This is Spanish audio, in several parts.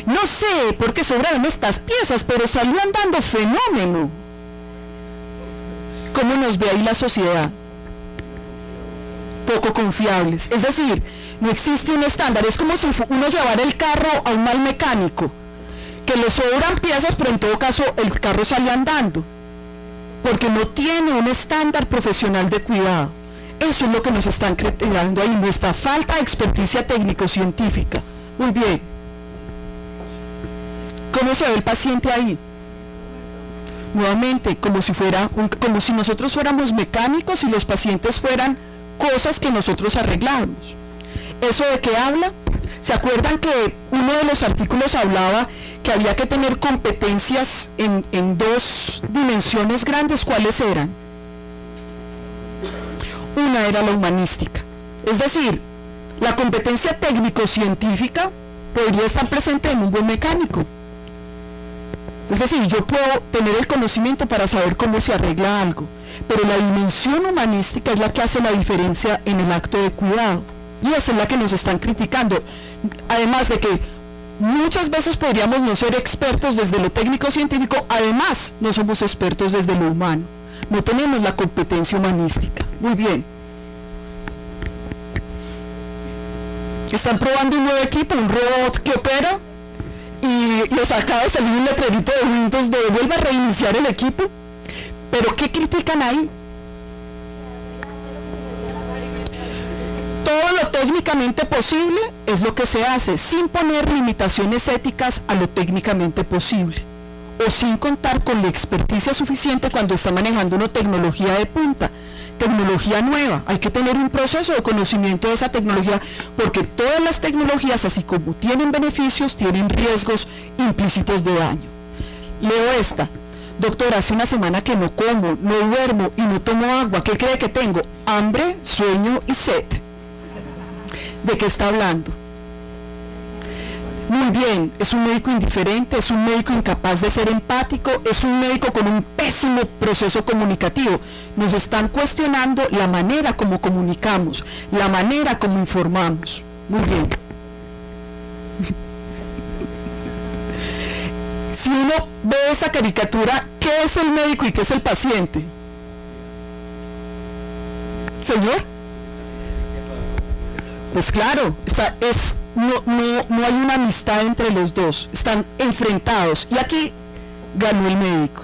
No sé por qué sobraron estas piezas, pero salió andando fenómeno. ¿Cómo nos ve ahí la sociedad? Poco confiables. Es decir, no existe un estándar. Es como si uno llevara el carro a un mal mecánico, que le sobran piezas, pero en todo caso el carro sale andando, porque no tiene un estándar profesional de cuidado. Eso es lo que nos están criticando ahí, nuestra falta de experticia técnico-científica. Muy bien. ¿Cómo se ve el paciente ahí? Nuevamente, como si nosotros fuéramos mecánicos y los pacientes fueran cosas que nosotros arreglamos. ¿Eso de qué habla? ¿Se acuerdan que uno de los artículos hablaba que había que tener competencias en dos dimensiones grandes? ¿Cuáles eran? Una era la humanística. Es decir, la competencia técnico-científica podría estar presente en un buen mecánico. Es decir, yo puedo tener el conocimiento para saber cómo se arregla algo, pero la dimensión humanística es la que hace la diferencia en el acto de cuidado, y esa es la que nos están criticando. Además de que muchas veces podríamos no ser expertos desde lo técnico-científico, además no somos expertos desde lo humano, no tenemos la competencia humanística. Muy bien. Están probando un nuevo equipo, un robot que opera, y les acaba de salir un letrerito de Windows de vuelva a reiniciar el equipo. ¿Pero qué critican ahí? Todo lo técnicamente posible es lo que se hace, sin poner limitaciones éticas a lo técnicamente posible, o sin contar con la experticia suficiente cuando está manejando una tecnología de punta, tecnología nueva. Hay que tener un proceso de conocimiento de esa tecnología, porque todas las tecnologías, así como tienen beneficios, tienen riesgos implícitos de daño. Leo esta. Doctor, hace una semana que no como, no duermo y no tomo agua. ¿Qué cree que tengo? Hambre, sueño y sed. ¿De qué está hablando? Muy bien, es un médico indiferente, es un médico incapaz de ser empático, es un médico con un pésimo proceso comunicativo. Nos están cuestionando la manera como comunicamos, la manera como informamos. Muy bien. Si uno ve esa caricatura, ¿qué es el médico y qué es el paciente? ¿Señor? Pues claro, no hay una amistad entre los dos, están enfrentados, y aquí ganó el médico.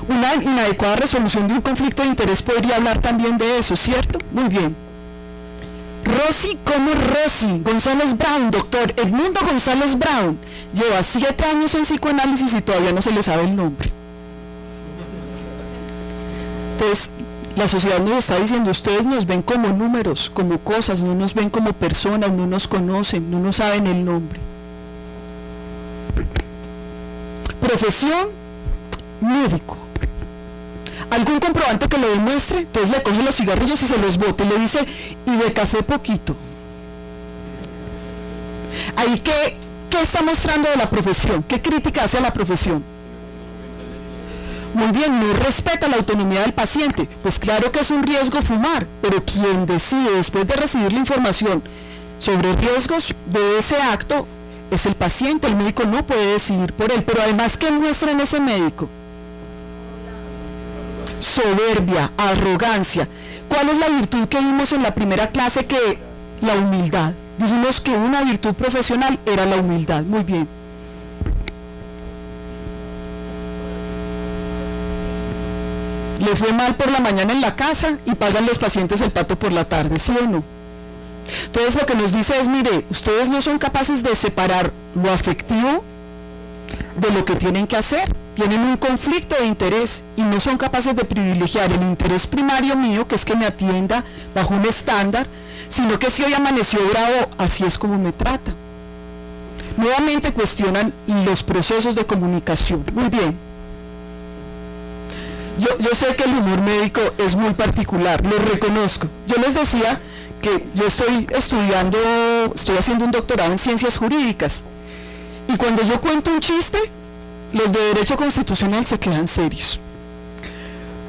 Una inadecuada resolución de un conflicto de interés podría hablar también de eso, ¿cierto? Muy bien. Rosy, ¿cómo Rosy? González Brown, doctor Edmundo González Brown, lleva 7 años en psicoanálisis y todavía no se le sabe el nombre. Entonces, la sociedad nos está diciendo, ustedes nos ven como números, como cosas, no nos ven como personas, no nos conocen, no nos saben el nombre. Profesión, médico. ¿Algún comprobante que lo demuestre? Entonces le coge los cigarrillos y se los bota y le dice, y de café poquito. Ahí, ¿qué está mostrando de la profesión? ¿Qué crítica hace a la profesión? Muy bien, no respeta la autonomía del paciente. Pues claro que es un riesgo fumar, pero quien decide después de recibir la información sobre riesgos de ese acto es el paciente. El médico no puede decidir por él. Pero además, ¿qué muestra en ese médico? Soberbia, arrogancia. ¿Cuál es la virtud que vimos en la primera clase? Que la humildad. Dijimos que una virtud profesional era la humildad. Muy bien. Le fue mal por la mañana en la casa y pagan los pacientes el pato por la tarde, ¿sí o no? Entonces lo que nos dice es, mire, ustedes no son capaces de separar lo afectivo de lo que tienen que hacer, tienen un conflicto de interés y no son capaces de privilegiar el interés primario mío, que es que me atienda bajo un estándar, sino que si hoy amaneció bravo, así es como me trata. Nuevamente cuestionan los procesos de comunicación. Muy bien. Yo sé que el humor médico es muy particular, lo reconozco. Yo les decía que yo estoy haciendo un doctorado en ciencias jurídicas, y cuando yo cuento un chiste, los de derecho constitucional se quedan serios,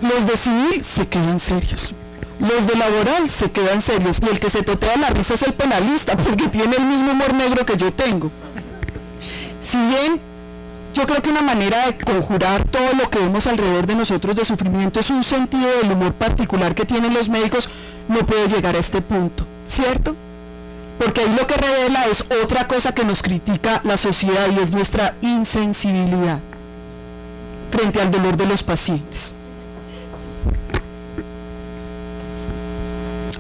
los de civil se quedan serios, Los de laboral se quedan serios y el que se totea la risa es el penalista porque tiene el mismo humor negro que yo tengo. Si bien yo creo que una manera de conjurar todo lo que vemos alrededor de nosotros de sufrimiento es un sentido del humor particular que tienen los médicos, no puede llegar a este punto, ¿cierto? Porque ahí lo que revela es otra cosa que nos critica la sociedad y es nuestra insensibilidad frente al dolor de los pacientes.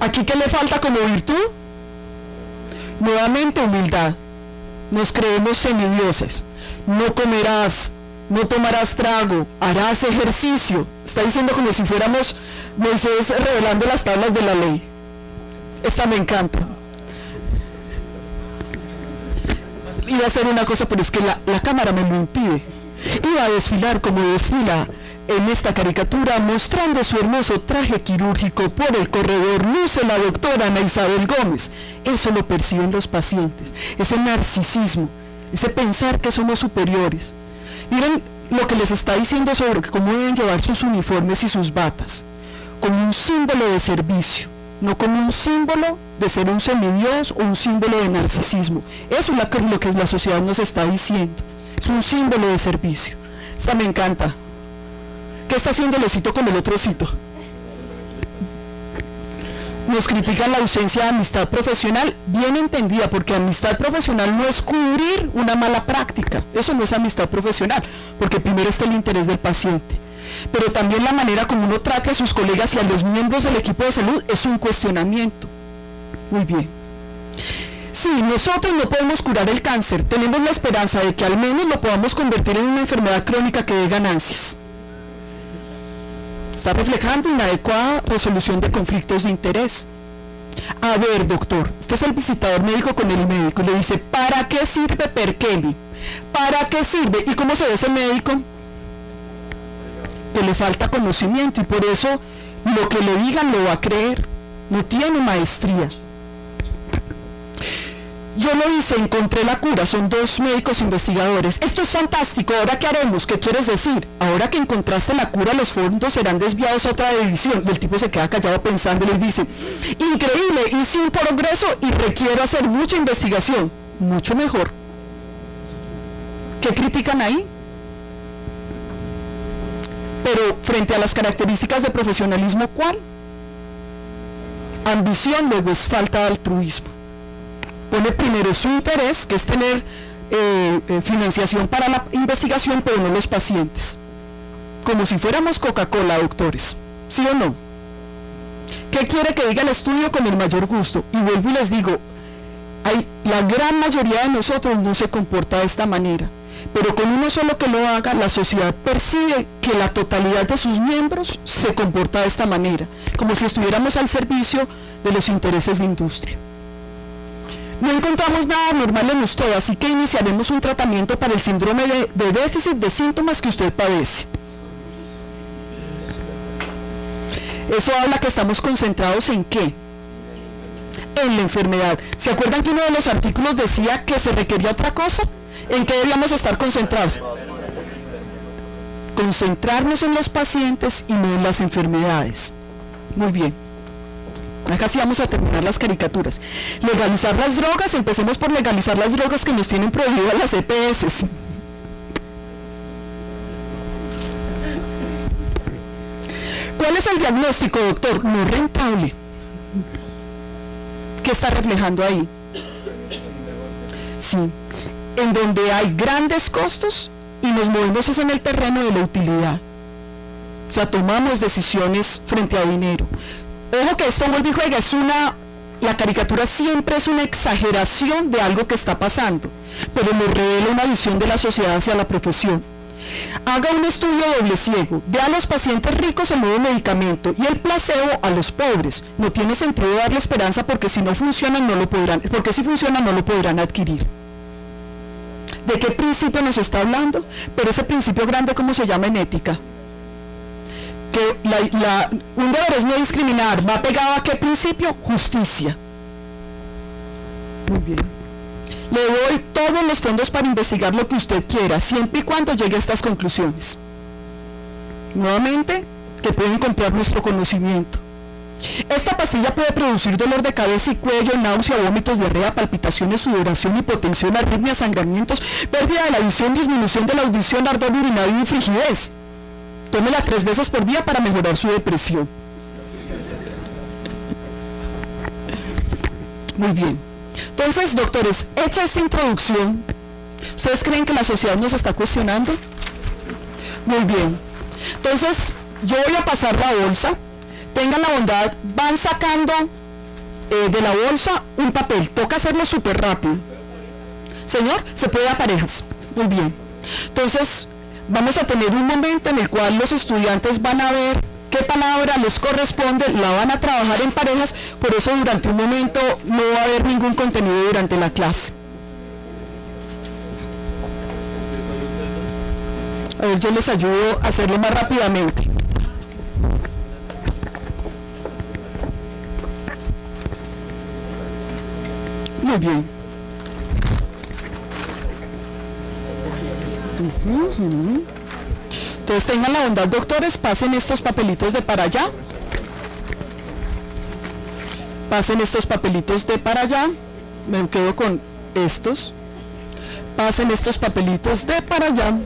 ¿Aquí qué le falta como virtud? Nuevamente humildad. Nos creemos semidioses. No comerás, no tomarás trago, harás ejercicio. Está diciendo como si fuéramos Moisés revelando las tablas de la ley. Esta me encanta. Iba a hacer una cosa, pero es que la cámara me lo impide. Iba a desfilar como desfila en esta caricatura, mostrando su hermoso traje quirúrgico por el corredor, luce la doctora Ana Isabel Gómez. Eso lo perciben los pacientes, ese narcisismo, ese pensar que somos superiores. Miren lo que les está diciendo sobre cómo deben llevar sus uniformes y sus batas, como un símbolo de servicio, no como un símbolo de ser un semidios o un símbolo de narcisismo. Eso es lo que la sociedad nos está diciendo, es un símbolo de servicio. Esta me encanta. ¿Qué está haciendo el osito con el otro osito? Nos critican la ausencia de amistad profesional, bien entendida, porque amistad profesional no es cubrir una mala práctica, eso no es amistad profesional, porque primero está el interés del paciente, pero también la manera como uno trata a sus colegas y a los miembros del equipo de salud es un cuestionamiento. Muy bien. Sí, nosotros no podemos curar el cáncer, tenemos la esperanza de que al menos lo podamos convertir en una enfermedad crónica que dé ganancias. Está reflejando inadecuada resolución de conflictos de interés. A ver, doctor, este es el visitador médico con el médico, le dice, ¿para qué sirve Perkele? ¿Para qué sirve? ¿Y cómo se ve ese médico? Que le falta conocimiento y por eso lo que le digan lo va a creer, no tiene maestría. Yo lo hice, encontré la cura, son 2 médicos investigadores. Esto es fantástico, ¿ahora qué haremos? ¿Qué quieres decir? Ahora que encontraste la cura, los fondos serán desviados a otra división. Y el tipo se queda callado pensando y les dice, increíble, hice un progreso y requiero hacer mucha investigación. Mucho mejor. ¿Qué critican ahí? Pero frente a las características de profesionalismo, ¿cuál? Ambición, luego es falta de altruismo. Pone primero su interés, que es tener financiación para la investigación, pero no los pacientes. Como si fuéramos Coca-Cola, doctores. ¿Sí o no? ¿Qué quiere que diga el estudio? Con el mayor gusto. Y vuelvo y les digo, la gran mayoría de nosotros no se comporta de esta manera. Pero con uno solo que lo haga, la sociedad percibe que la totalidad de sus miembros se comporta de esta manera, como si estuviéramos al servicio de los intereses de industria. No encontramos nada normal en usted, así que iniciaremos un tratamiento para el síndrome de déficit de síntomas que usted padece. Eso habla que estamos concentrados ¿en qué? En la enfermedad. ¿Se acuerdan que uno de los artículos decía que se requería otra cosa? ¿En qué debíamos estar concentrados? Concentrarnos en los pacientes y no en las enfermedades. Muy bien. Acá sí vamos a terminar las caricaturas. Legalizar las drogas, empecemos por legalizar las drogas que nos tienen prohibidas las EPS. ¿Cuál es el diagnóstico, doctor? No rentable. ¿Qué está reflejando ahí? Sí, en donde hay grandes costos y nos movemos es en el terreno de la utilidad. O sea, tomamos decisiones frente a dinero. Ojo que esto vuelve y juega, la caricatura siempre es una exageración de algo que está pasando, pero nos revela una visión de la sociedad hacia la profesión. Haga un estudio doble ciego, dé a los pacientes ricos el nuevo medicamento y el placebo a los pobres. No tiene sentido darle esperanza porque si no funciona no lo podrán, porque si funciona no lo podrán adquirir. ¿De qué principio nos está hablando? Pero ese principio grande, ¿cómo se llama en ética? Que un deber es no discriminar, ¿va pegado a qué principio? Justicia. Muy bien. Le doy todos los fondos para investigar lo que usted quiera, siempre y cuando llegue a estas conclusiones. Nuevamente, que pueden comprar nuestro conocimiento. Esta pastilla puede producir dolor de cabeza y cuello, náusea, vómitos, diarrea, palpitaciones, sudoración, hipotensión, arritmias, sangramientos, pérdida de la visión, disminución de la audición, ardor urinario y frigidez. Tómela 3 veces por día para mejorar su depresión. Muy bien. Entonces, doctores, hecha esta introducción, ¿ustedes creen que la sociedad nos está cuestionando? Muy bien. Entonces, yo voy a pasar la bolsa. Tengan la bondad, van sacando de la bolsa un papel. Toca hacerlo súper rápido. Señor, se puede a parejas. Muy bien. Entonces, vamos a tener un momento en el cual los estudiantes van a ver qué palabra les corresponde, la van a trabajar en parejas, por eso durante un momento no va a haber ningún contenido durante la clase. A ver, yo les ayudo a hacerlo más rápidamente. Muy bien. Entonces tengan la bondad, doctores, pasen estos papelitos de para allá. Pasen estos papelitos de para allá. Me quedo con estos. Pasen estos papelitos de para allá.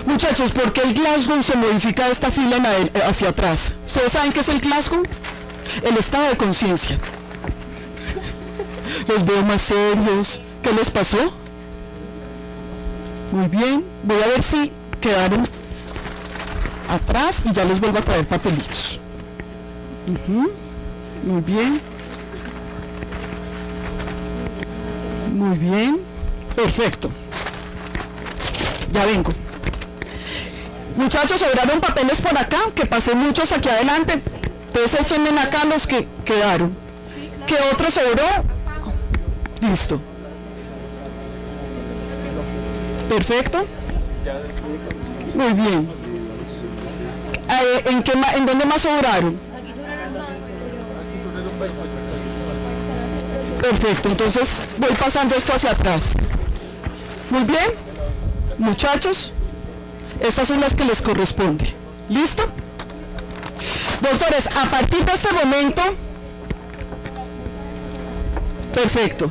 Muchachos, ¿por qué el Glasgow se modifica de esta fila hacia atrás? ¿Ustedes saben qué es el Glasgow? El estado de conciencia. Los veo más serios. ¿Qué les pasó? Muy bien. Voy a ver si quedaron atrás y ya les vuelvo a traer papelitos. Muy bien. Muy bien. Perfecto. Ya vengo. Muchachos, sobraron papeles por acá, que pasé muchos aquí adelante. Entonces échenme acá los que quedaron. ¿Qué otro sobró? Listo. Perfecto. Muy bien. ¿En dónde más sobraron? Perfecto, entonces voy pasando esto hacia atrás. Muy bien. Muchachos, estas son las que les corresponde. ¿Listo? Doctores, a partir de este momento... Perfecto.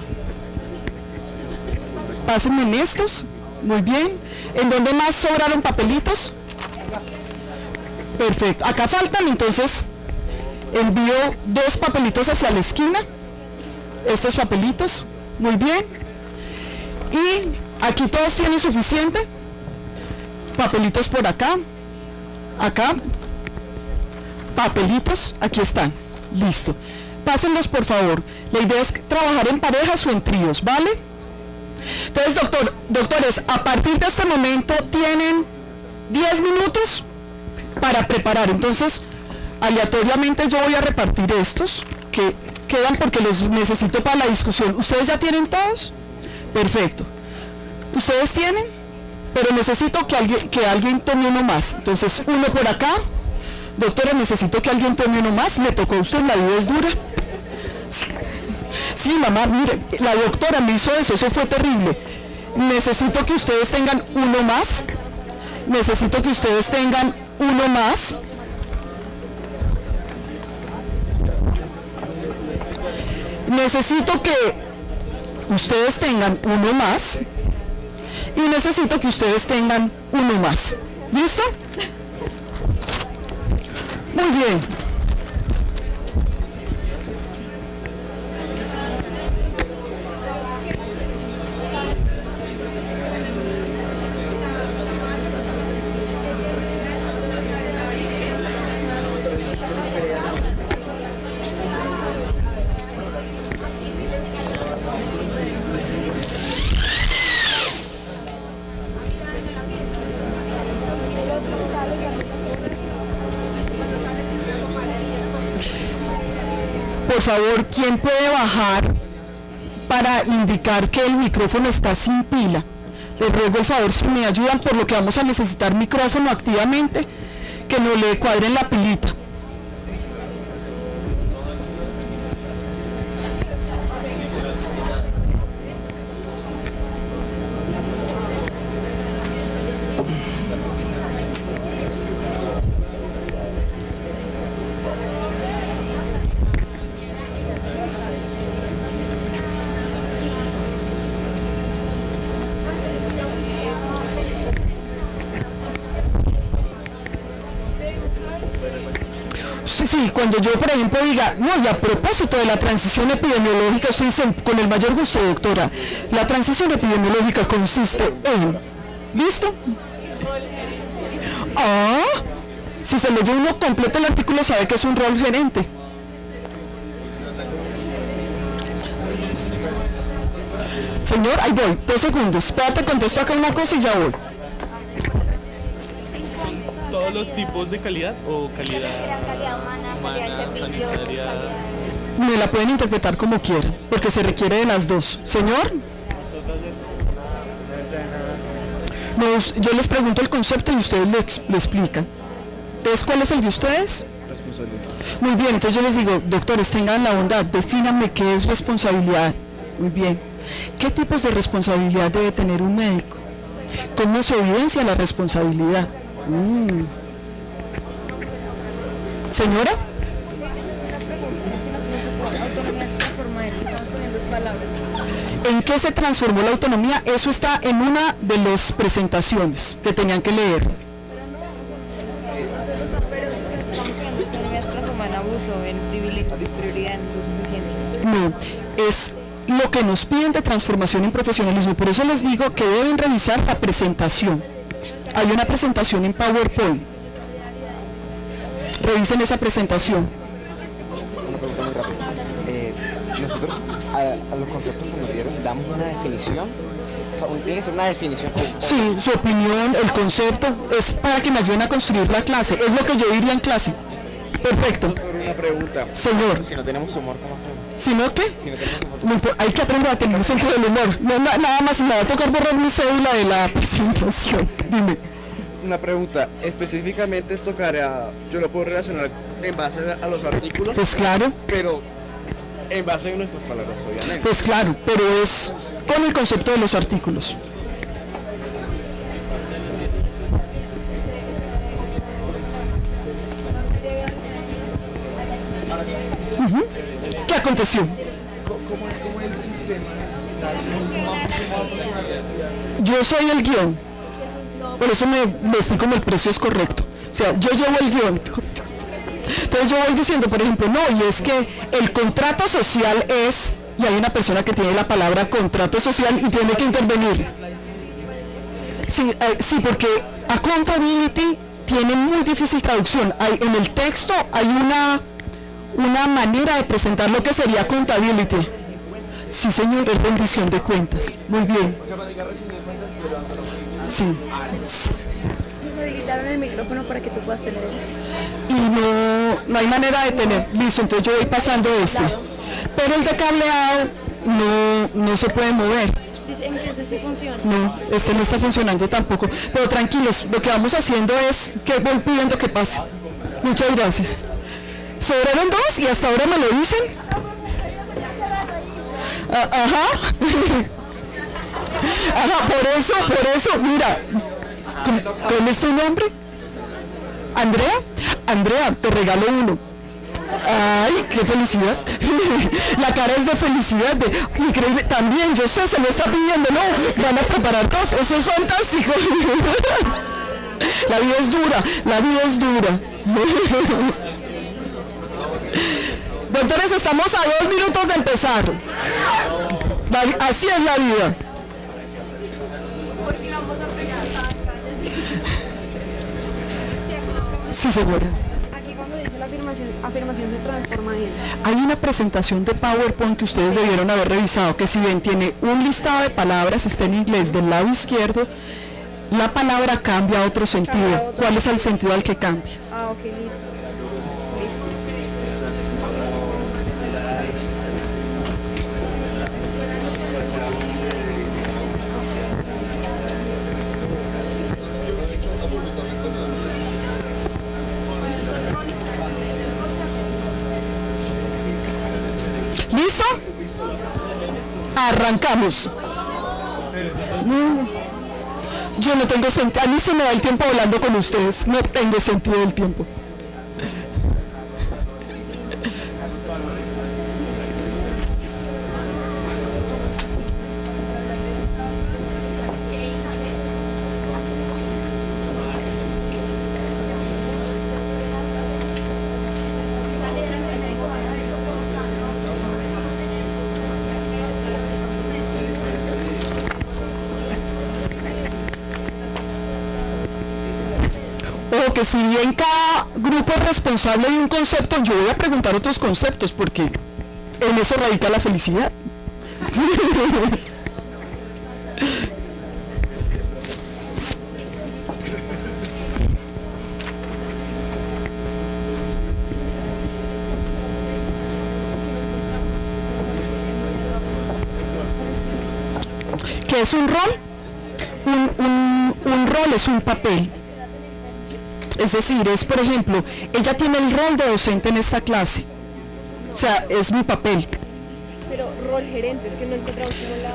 Pásenme en estos. Muy bien. ¿En dónde más sobraron papelitos? Perfecto. Acá faltan, entonces envío 2 papelitos hacia la esquina. Estos papelitos. Muy bien. Y aquí todos tienen suficiente. Papelitos por acá. Acá. Papelitos. Aquí están. Listo. Pásenlos, por favor. La idea es trabajar en parejas o en tríos, ¿vale? Entonces, doctores, a partir de este momento tienen 10 minutos para preparar. Entonces, aleatoriamente yo voy a repartir estos que quedan porque los necesito para la discusión. ¿Ustedes ya tienen todos? Perfecto. ¿Ustedes tienen? Pero necesito que alguien tome uno más. Entonces, uno por acá. Doctora, necesito que alguien tome uno más. Le tocó a usted, la vida es dura. Sí, mamá, mire, la doctora me hizo eso fue terrible. Necesito que ustedes tengan uno más. Necesito que ustedes tengan uno más. Necesito que ustedes tengan uno más. Y necesito que ustedes tengan uno más. ¿Listo? Muy bien. Por favor, ¿quién puede bajar para indicar que el micrófono está sin pila? Les ruego el favor, si me ayudan, por lo que vamos a necesitar micrófono activamente, que no le cuadren la pilita. Sí, cuando yo, por ejemplo, diga, no, y a propósito de la transición epidemiológica, usted dice, con el mayor gusto, doctora, la transición epidemiológica consiste en, ¿listo? Ah, si se leyó uno completo el artículo, sabe que es un rol gerente. Señor, ahí voy, 2 segundos. Espérate, contesto acá una cosa y ya voy. ¿Todos los tipos de calidad o calidad? Calidad humana, calidad de servicio, sanitaria. calidad... Me la pueden interpretar como quieran, porque se requiere de las dos. Señor. No, yo les pregunto el concepto y ustedes lo explican. Entonces, ¿cuál es el de ustedes? Responsabilidad. Muy bien, entonces yo les digo, doctores, tengan la bondad, defínanme qué es responsabilidad. Muy bien. ¿Qué tipos de responsabilidad debe tener un médico? ¿Cómo se evidencia la responsabilidad? Señora. ¿En qué se transformó la autonomía? Eso está en una de las presentaciones que tenían que leer. en abuso, en privilegio, prioridad, en suficiencia. No, es lo que nos piden de transformación en profesionalismo. Por eso les digo que deben revisar la presentación. Hay una presentación en PowerPoint. Revisen esa presentación. Una pregunta muy rápida. Nosotros a los conceptos que nos dieron damos una definición. O sea, tiene que ser una definición. Sí, su opinión, el concepto, es para que me ayuden a construir la clase. Es lo que yo diría en clase. Perfecto. Una pregunta. Señor. Si no tenemos humor, ¿cómo hacemos? ¿Si no qué? Si no tenemos humor. Hay que aprender a tener sentido del humor. No, nada más me va a tocar borrar mi cédula de la presentación. Dime. Una pregunta. Específicamente tocará, yo lo puedo relacionar en base a los artículos, Pues claro, pero en base a nuestras palabras, obviamente. pues claro, pero es con el concepto de los artículos. ¿Qué aconteció? ¿Cómo es como el sistema? O sea, ¿cómo va a funcionar la actividad? Yo soy el guión. Por eso me vestí como el precio es correcto. O sea, yo llevo el guión. Entonces yo voy diciendo, por ejemplo, no, y es que el contrato social es, y hay una persona que tiene la palabra contrato social y tiene que intervenir. Sí, sí, porque accountability tiene muy difícil traducción. En el texto hay una manera de presentar lo que sería accountability. Sí, señor, es rendición de cuentas. Muy bien. Sí. Nos habilitaron el micrófono para que tú puedas tener eso. Y no hay manera de tener. Listo, entonces yo voy pasando este. Pero el de cableado no se puede mover. Dicen que ese sí funciona. No, este no está funcionando tampoco. Pero tranquilos, lo que vamos haciendo es que voy pidiendo que pase. Muchas gracias. Sobraron 2 y hasta ahora me lo dicen. Ajá. Ajá, por eso, mira. ¿Cuál es tu nombre? ¿Andrea? Andrea, te regalo uno. Ay, qué felicidad. La cara es de felicidad, increíble. También, yo sé, se lo está pidiendo, no, van a preparar 2, eso es fantástico. La vida es dura, la vida es dura. Doctores, estamos a 2 minutos de empezar. Así es la vida. Sí, señora. Aquí cuando dice la afirmación se transforma en... Hay una presentación de PowerPoint que ustedes debieron haber revisado, que si bien tiene un listado de palabras, está en inglés del lado izquierdo, la palabra cambia a otro sentido. ¿Cuál es el sentido al que cambia? Ah, ok, listo. ¿Listo? Arrancamos. Yo no tengo sentido, a mí se me da el tiempo volando con ustedes, no tengo sentido del tiempo. porque si bien cada grupo es responsable de un concepto, yo voy a preguntar otros conceptos, porque en eso radica la felicidad. ¿Qué es un rol? Un rol es un papel. Es decir, es, por ejemplo, ella tiene el rol de docente en esta clase. O sea, es mi papel. Pero rol gerente, es que no encontramos como la...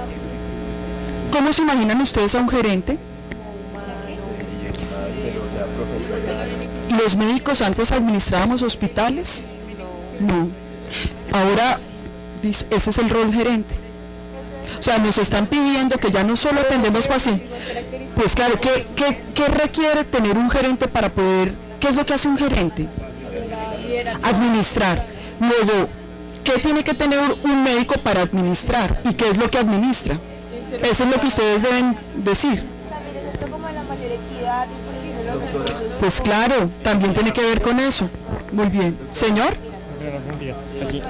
¿Cómo se imaginan ustedes a un gerente? ¿Los médicos antes administrábamos hospitales? No. Ahora, ese es el rol gerente. O sea, nos están pidiendo que ya no solo atendemos pacientes. Pues claro, ¿qué requiere tener un gerente para poder? ¿Qué es lo que hace un gerente? Administrar. Luego, ¿qué tiene que tener un médico para administrar? ¿Y qué es lo que administra? Eso es lo que ustedes deben decir. También es esto como de la mayor equidad, distribuir los recursos. Pues claro, también tiene que ver con eso. Muy bien. Señor. Aquí,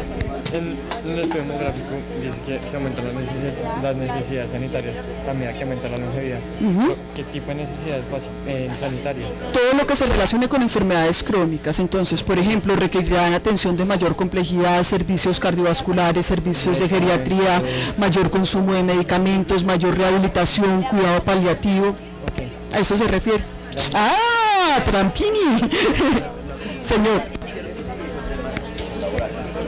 en el estudio demográfico dice que aumentan las necesidades sanitarias, también que aumentar la longevidad. ¿Qué tipo de necesidades sanitarias? Todo lo que se relacione con enfermedades crónicas. Entonces, por ejemplo, requerirán atención de mayor complejidad, servicios cardiovasculares, servicios de geriatría, mayor consumo de medicamentos, mayor rehabilitación, cuidado paliativo. A eso se refiere. ¡Ah! ¡Trampini! Señor.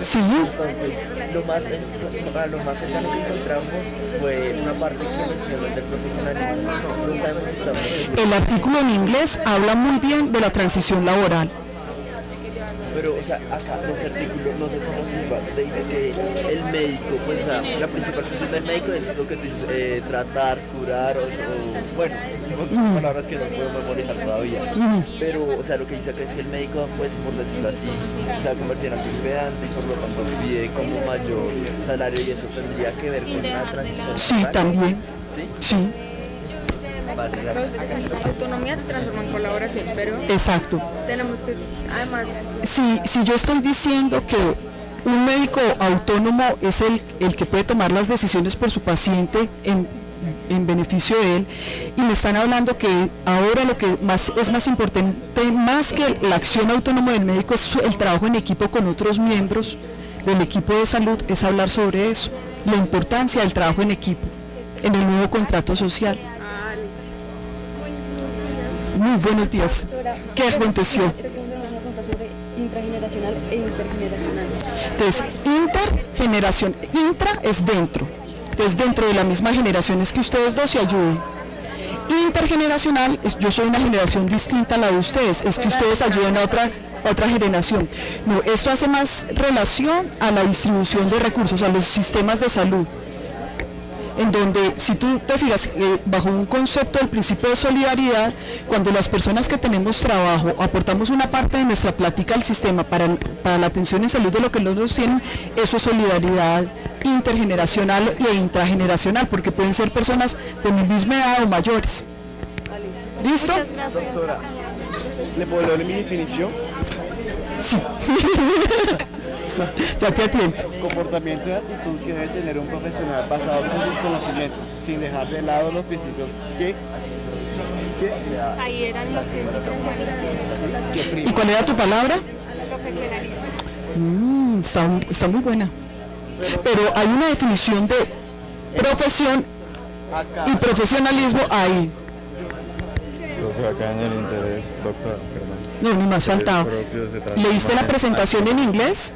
Sí. Entonces, lo más cercano que encontramos fue una parte que menciona del profesionalismo. No sabemos si estamos seguros. El artículo en inglés habla muy bien de la transición laboral. Pero, o sea, acá en este artículo, no sé si nos sirva, te dice que el médico, pues, o sea, la principal función del médico es lo que tú dices, tratar, curar, bueno, palabras que no puedo memorizar todavía. Pero, o sea, lo que dice acá es que el médico, pues, por decirlo así, se va a convertir en algo impedante y por lo tanto pide como mayor salario y eso tendría que ver con una transición. Sí, laboral. también. ¿Sí? Sí, Vale, gracias. Autonomía se transforma en colaboración, pero exacto. tenemos que, además, Si yo estoy diciendo que un médico autónomo es el que puede tomar las decisiones por su paciente en beneficio de él, y me están hablando que ahora lo que es más importante, más que la acción autónoma del médico, es el trabajo en equipo con otros miembros del equipo de salud, es hablar sobre eso, la importancia del trabajo en equipo en el nuevo contrato social. Muy buenos días. ¿Qué aconteció? sobre intrageneracional e intergeneracional. Entonces, intergeneración, intra es dentro. Entonces, dentro de la misma generación es que ustedes dos se ayuden. Intergeneracional, yo soy una generación distinta a la de ustedes, es que ustedes ayuden a otra generación. No, esto hace más relación a la distribución de recursos, a los sistemas de salud, en donde, si tú te fijas, bajo un concepto del principio de solidaridad, cuando las personas que tenemos trabajo aportamos una parte de nuestra plática al sistema para la atención en salud de lo que los dos tienen, eso es solidaridad intergeneracional e intrageneracional, porque pueden ser personas de mi misma edad o mayores. ¿Listo? Doctora, ¿le puedo leer mi definición? Sí. Ya te atiendo. Comportamiento y actitud que debe tener un profesional basado en sus conocimientos, sin dejar de lado los principios que Ahí eran los principios humanistas. ¿Y cuál era tu palabra? Profesionalismo. Está muy buena. Pero hay una definición de profesión y profesionalismo ahí. Acá en el interés, doctor, perdón. No, ni más faltaba. ¿Leíste la presentación en inglés?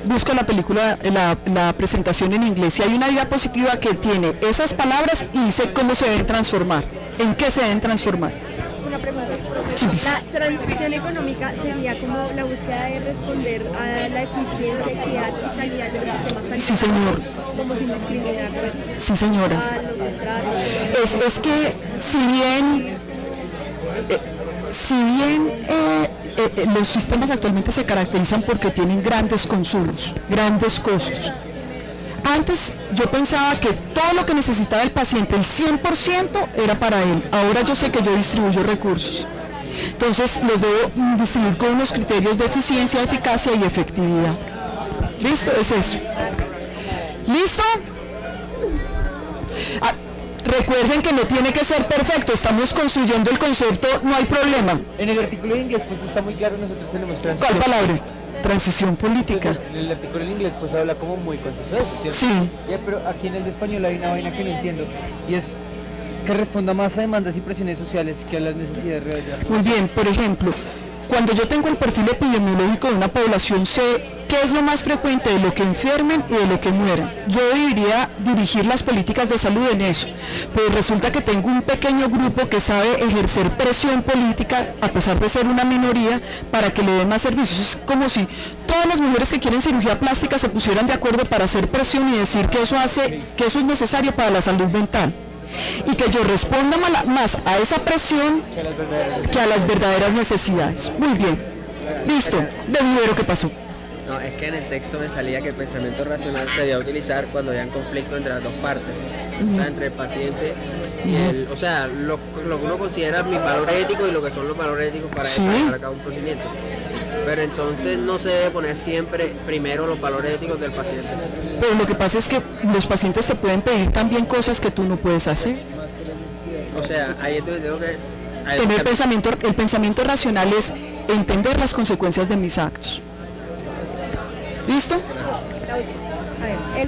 Busca la película, la presentación en inglés. Y hay una diapositiva que tiene esas palabras y dice cómo se deben transformar. ¿En qué se deben transformar? Una pregunta. Sí, La transición económica sería como la búsqueda de responder a la eficiencia, equidad y calidad de los sistemas sanitarios. Sí, señor. Como sin discriminar pues, Sí, señora. a los estratos. Es que si bien los sistemas actualmente se caracterizan porque tienen grandes consumos, grandes costos. Antes yo pensaba que todo lo que necesitaba el paciente, el 100% era para él. Ahora yo sé que yo distribuyo recursos. Entonces los debo distinguir con unos criterios de eficiencia, eficacia y efectividad. ¿Listo? Es eso. ¿Listo? Ah, recuerden que no tiene que ser perfecto, estamos construyendo el concepto, no hay problema. En el artículo de inglés pues está muy claro, nosotros tenemos ¿Cuál transición. palabra? Transición política. En el artículo en inglés pues habla como muy conciso de eso, ¿cierto? Sí. Ya, pero aquí en el de español hay una vaina que no entiendo y es que responda más a demandas y presiones sociales que a las necesidades reales de la Muy bien, por ejemplo, cuando yo tengo el perfil epidemiológico de una población, sé qué es lo más frecuente de lo que enfermen y de lo que mueran. Yo debería dirigir las políticas de salud en eso, pero resulta que tengo un pequeño grupo que sabe ejercer presión política, a pesar de ser una minoría, para que le den más servicios. Es como si todas las mujeres que quieren cirugía plástica se pusieran de acuerdo para hacer presión y decir que eso es necesario para la salud mental. Y que yo responda más a esa presión que a las verdaderas necesidades. Muy bien. Listo. De nuevo, ¿qué pasó? No, es que en el texto me salía que el pensamiento racional se debía utilizar cuando había un conflicto entre las dos partes, o sea, entre el paciente y el, o sea, lo que uno considera mi valor ético y lo que son los valores éticos para llevar a cabo un procedimiento. Pero entonces no se debe poner siempre primero los valores éticos del paciente. Pero lo que pasa es que los pacientes te pueden pedir también cosas que tú no puedes hacer. O sea, ahí es donde tengo que... El pensamiento racional es entender las consecuencias de mis actos. ¿Listo? A ver,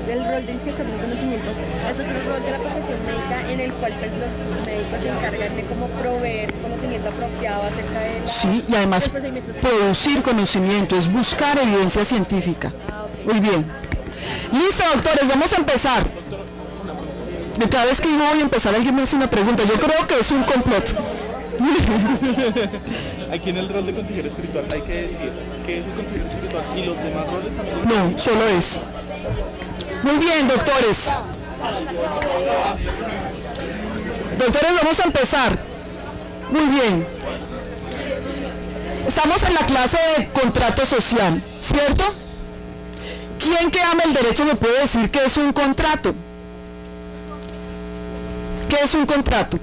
el rol del gestor de conocimiento es otro rol de la profesión médica en el cual pues los médicos se encargan de cómo proveer conocimiento apropiado acerca de Sí, y además los procedimientos. producir conocimiento, es buscar evidencia científica. Muy bien. Listo, doctores, vamos a empezar. De cada vez que yo voy a empezar, alguien me hace una pregunta. Yo creo que es un complot. Aquí en el rol de consejero espiritual hay que decir que es el consejero espiritual y los demás roles también. No, solo es. Muy bien, doctores. Doctores, vamos a empezar. Muy bien. Estamos en la clase de contrato social, ¿cierto? ¿Quién que ama el derecho me puede decir qué es un contrato? ¿Qué es un contrato?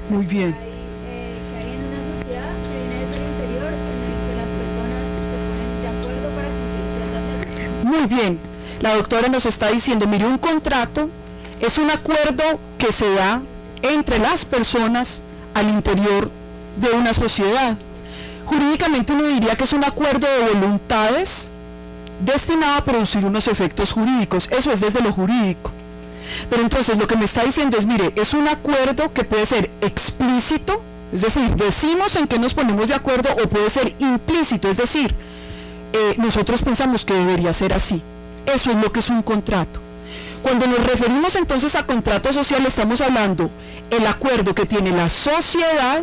Muy bien. Que hay en una sociedad que viene desde el interior en el que las personas se ponen de acuerdo para cumplir ciertas reglas. Muy bien. La doctora nos está diciendo, mire, un contrato es un acuerdo que se da entre las personas al interior de una sociedad. Jurídicamente uno diría que es un acuerdo de voluntades destinado a producir unos efectos jurídicos. Eso es desde lo jurídico. Pero entonces lo que me está diciendo es, mire, es un acuerdo que puede ser explícito, es decir, decimos en qué nos ponemos de acuerdo, o puede ser implícito, es decir, nosotros pensamos que debería ser así. Eso es lo que es un contrato. Cuando nos referimos entonces a contrato social, estamos hablando el acuerdo que tiene la sociedad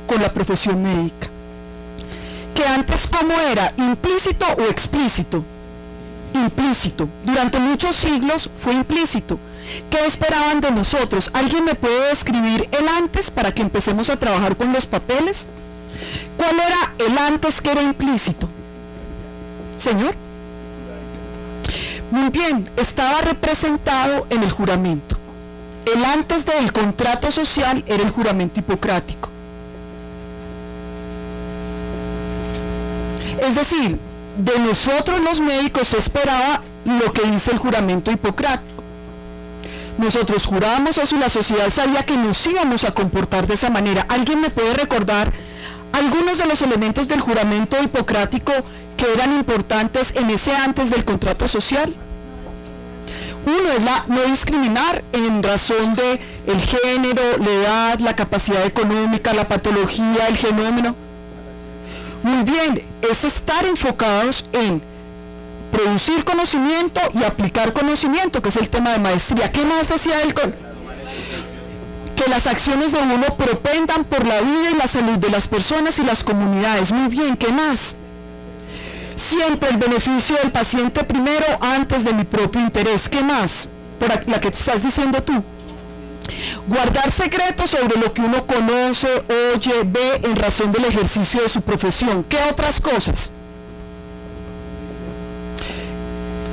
con la profesión médica. Que antes, ¿cómo era? ¿Implícito o explícito? Implícito. Durante muchos siglos fue implícito. ¿Qué esperaban de nosotros? ¿Alguien me puede describir el antes para que empecemos a trabajar con los papeles? ¿Cuál era el antes que era implícito? Señor. Muy bien, estaba representado en el juramento. El antes del contrato social era el juramento hipocrático. Es decir, de nosotros los médicos se esperaba lo que dice el juramento hipocrático. Nosotros jurábamos eso y la sociedad sabía que nos íbamos a comportar de esa manera. ¿Alguien me puede recordar algunos de los elementos del juramento hipocrático que eran importantes en ese antes del contrato social? Uno es la no discriminar en razón de el género, la edad, la capacidad económica, la patología, el genómeno. Muy bien, es estar enfocados en producir conocimiento y aplicar conocimiento, que es el tema de maestría. ¿Qué más decía él? Que las acciones de uno propendan por la vida y la salud de las personas y las comunidades. Muy bien, ¿qué más? Siempre el beneficio del paciente primero antes de mi propio interés. ¿Qué más? Por la que te estás diciendo tú. Guardar secretos sobre lo que uno conoce, oye, ve en razón del ejercicio de su profesión. ¿Qué otras cosas?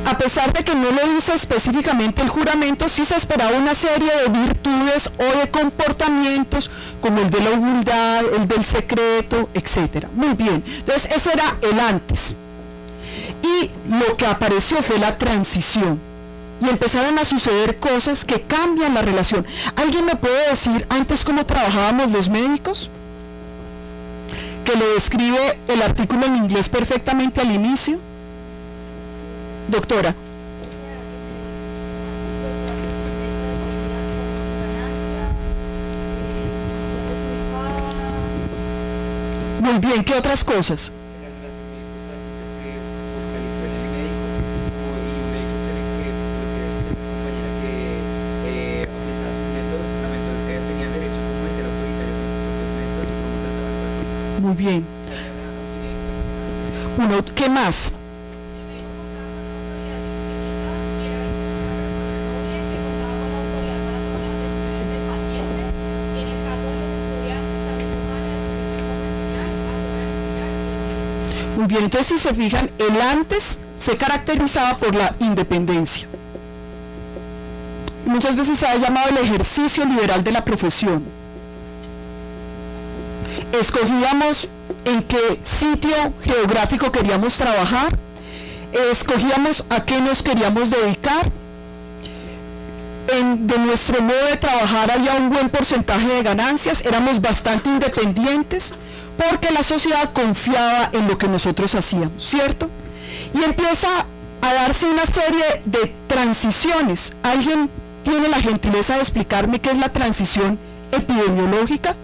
a pesar de que no lo dice específicamente el juramento, sí se esperaba una serie de virtudes o de comportamientos, como el de la humildad, el del secreto, etc. Muy bien, entonces ese era el antes. Y lo que apareció fue la transición. Y empezaron a suceder cosas que cambian la relación. ¿Alguien me puede decir antes cómo trabajábamos los médicos? Que lo describe el artículo en inglés perfectamente al inicio. Doctora. Muy bien, ¿qué otras cosas? Muy bien. Uno, ¿qué más? Muy bien, entonces si se fijan, el antes se caracterizaba por la independencia. Muchas veces se ha llamado el ejercicio liberal de la profesión. Escogíamos en qué sitio geográfico queríamos trabajar, escogíamos a qué nos queríamos dedicar. De nuestro modo de trabajar había un buen porcentaje de ganancias, éramos bastante independientes porque la sociedad confiaba en lo que nosotros hacíamos, ¿cierto? Y empieza a darse una serie de transiciones. ¿Alguien tiene la gentileza de explicarme qué es la transición epidemiológica?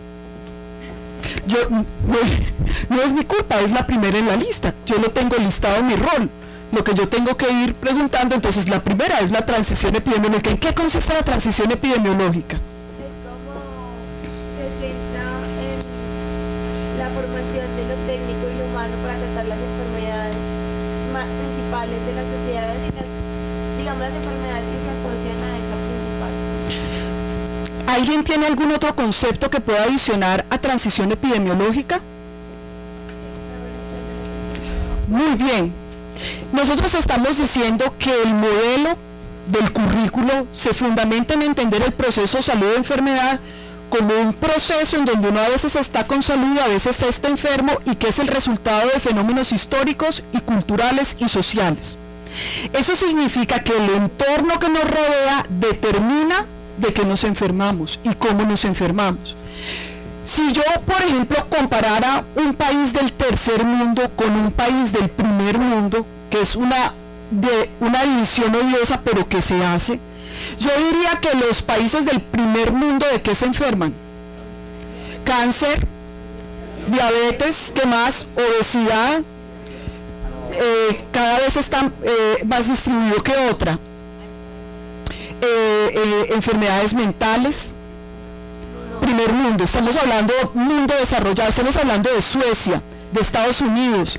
Yo, no es mi culpa, es la primera en la lista. Yo lo tengo listado en mi rol. Lo que yo tengo que ir preguntando, entonces la primera es la transición epidemiológica. ¿En qué consiste la transición epidemiológica? Es como se centra en la formación de lo técnico y lo humano para tratar las enfermedades principales de la sociedad y las enfermedades que se asocian a esa principal. ¿Alguien tiene algún otro concepto que pueda adicionar a transición epidemiológica? Muy bien. Nosotros estamos diciendo que el modelo del currículo se fundamenta en entender el proceso salud-enfermedad como un proceso en donde uno a veces está con salud, a veces está enfermo y que es el resultado de fenómenos históricos y culturales y sociales. Eso significa que el entorno que nos rodea determina de qué nos enfermamos y cómo nos enfermamos. Si yo, por ejemplo, comparara un país del tercer mundo con un país del primer mundo, que es una división odiosa pero que se hace, yo diría que los países del primer mundo, ¿de qué se enferman? Cáncer, diabetes, ¿qué más? Obesidad, cada vez está más distribuido que otra. Enfermedades mentales. Primer mundo, estamos hablando de mundo desarrollado, estamos hablando de Suecia, de Estados Unidos.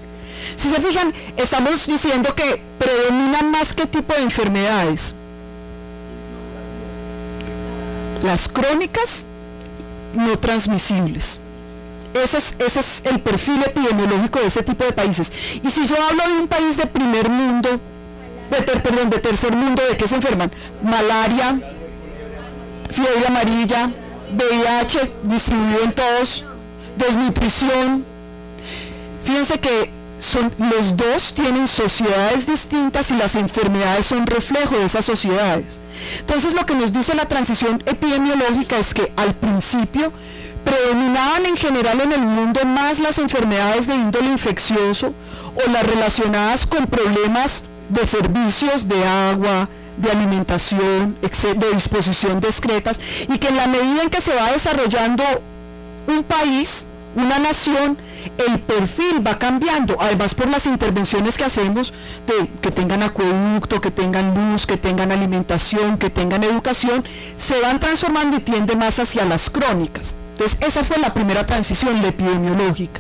Si se fijan, estamos diciendo que predominan más qué tipo de enfermedades. Las crónicas no transmisibles. Ese es el perfil epidemiológico de ese tipo de países. Y si yo hablo de un país de primer mundo, de tercer mundo, ¿de qué se enferman? Malaria, fiebre amarilla, VIH distribuido en todos, desnutrición. Fíjense que los dos tienen sociedades distintas y las enfermedades son reflejo de esas sociedades. Entonces lo que nos dice la transición epidemiológica es que al principio predominaban en general en el mundo más las enfermedades de índole infeccioso o las relacionadas con problemas de servicios, de agua, de alimentación, de disposición discretas, y que en la medida en que se va desarrollando un país, una nación, el perfil va cambiando, además por las intervenciones que hacemos de que tengan acueducto, que tengan luz, que tengan alimentación, que tengan educación, se van transformando y tiende más hacia las crónicas. Entonces esa fue la primera transición, la epidemiológica.